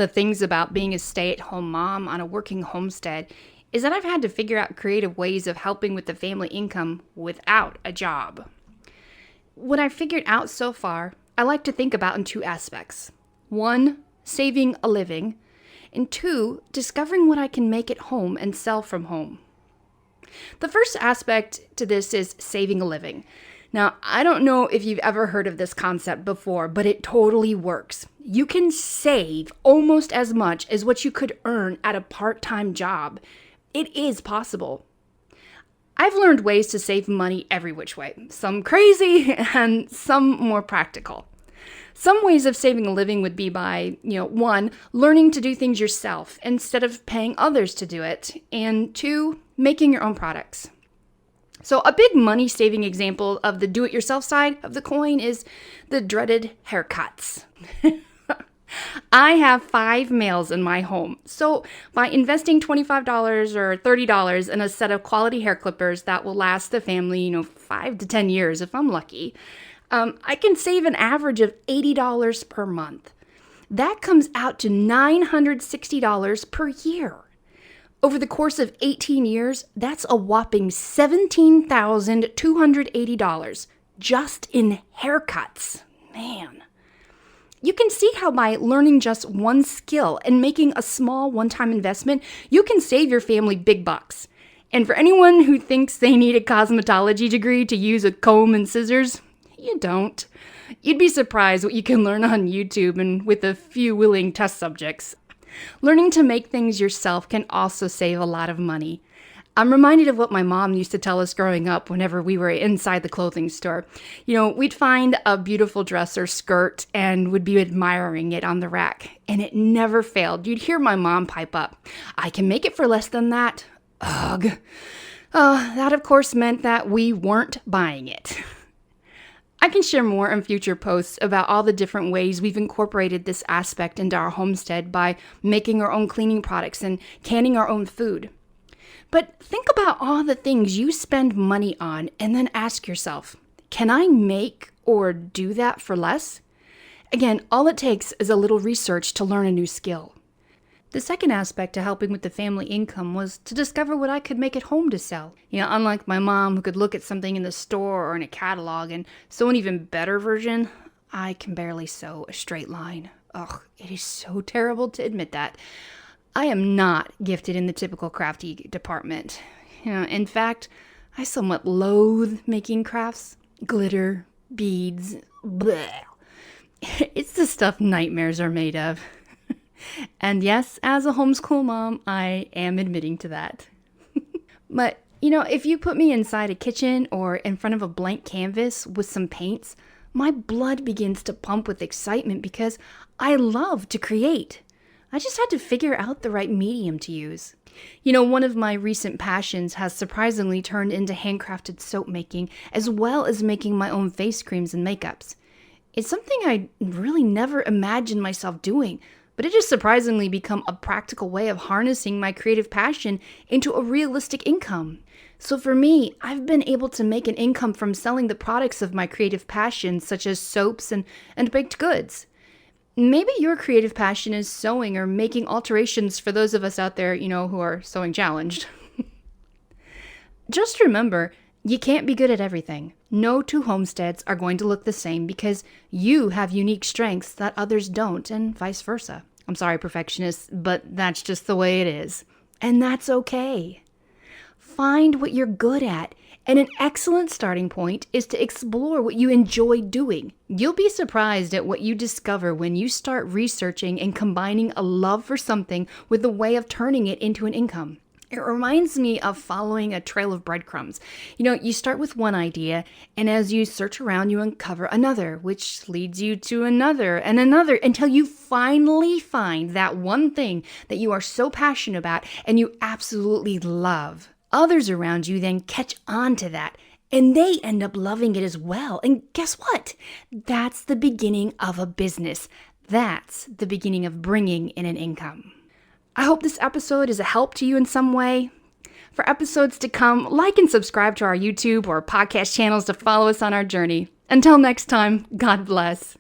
the things about being a stay-at-home mom on a working homestead is that I've had to figure out creative ways of helping with the family income without a job. What I've figured out so far, I like to think about in two aspects. One, saving a living, and two, discovering what I can make at home and sell from home. The first aspect to this is saving a living. Now, I don't know if you've ever heard of this concept before, but it totally works. You can save almost as much as what you could earn at a part-time job. It is possible. I've learned ways to save money every which way, some crazy and some more practical. Some ways of saving a living would be by, one, learning to do things yourself instead of paying others to do it, and two, making your own products. So a big money-saving example of the do-it-yourself side of the coin is the dreaded haircuts. I have 5 males in my home, so by investing $25 or $30 in a set of quality hair clippers that will last the family, 5 to 10 years if I'm lucky, I can save an average of $80 per month. That comes out to $960 per year. Over the course of 18 years, that's a whopping $17,280 just in haircuts. Man. You can see how by learning just one skill and making a small one-time investment, you can save your family big bucks. And for anyone who thinks they need a cosmetology degree to use a comb and scissors, you don't. You'd be surprised what you can learn on YouTube and with a few willing test subjects. Learning to make things yourself can also save a lot of money. I'm reminded of what my mom used to tell us growing up whenever we were inside the clothing store. We'd find a beautiful dress or skirt and would be admiring it on the rack. And it never failed. You'd hear my mom pipe up, "I can make it for less than that." Ugh. That of course meant that we weren't buying it. I can share more in future posts about all the different ways we've incorporated this aspect into our homestead by making our own cleaning products and canning our own food. But think about all the things you spend money on and then ask yourself, can I make or do that for less? Again, all it takes is a little research to learn a new skill. The second aspect to helping with the family income was to discover what I could make at home to sell. Unlike my mom who could look at something in the store or in a catalog and sew an even better version, I can barely sew a straight line. Ugh, it is so terrible to admit that. I am not gifted in the typical crafty department. In fact, I somewhat loathe making crafts. Glitter, beads, bleh. It's the stuff nightmares are made of. And yes, as a homeschool mom, I am admitting to that. But, if you put me inside a kitchen or in front of a blank canvas with some paints, my blood begins to pump with excitement because I love to create. I just had to figure out the right medium to use. One of my recent passions has surprisingly turned into handcrafted soap making, as well as making my own face creams and makeups. It's something I really never imagined myself doing, but it has surprisingly become a practical way of harnessing my creative passion into a realistic income. So for me, I've been able to make an income from selling the products of my creative passion, such as soaps and baked goods. Maybe your creative passion is sewing or making alterations for those of us out there, who are sewing challenged. Just remember, you can't be good at everything. No two homesteads are going to look the same because you have unique strengths that others don't, and vice versa. I'm sorry, perfectionists, but that's just the way it is. And that's okay. Find what you're good at, and an excellent starting point is to explore what you enjoy doing. You'll be surprised at what you discover when you start researching and combining a love for something with a way of turning it into an income. It reminds me of following a trail of breadcrumbs. You start with one idea, and as you search around, you uncover another, which leads you to another and another until you finally find that one thing that you are so passionate about and you absolutely love. Others around you then catch on to that, and they end up loving it as well. And guess what? That's the beginning of a business. That's the beginning of bringing in an income. I hope this episode is a help to you in some way. For episodes to come, like and subscribe to our YouTube or podcast channels to follow us on our journey. Until next time, God bless.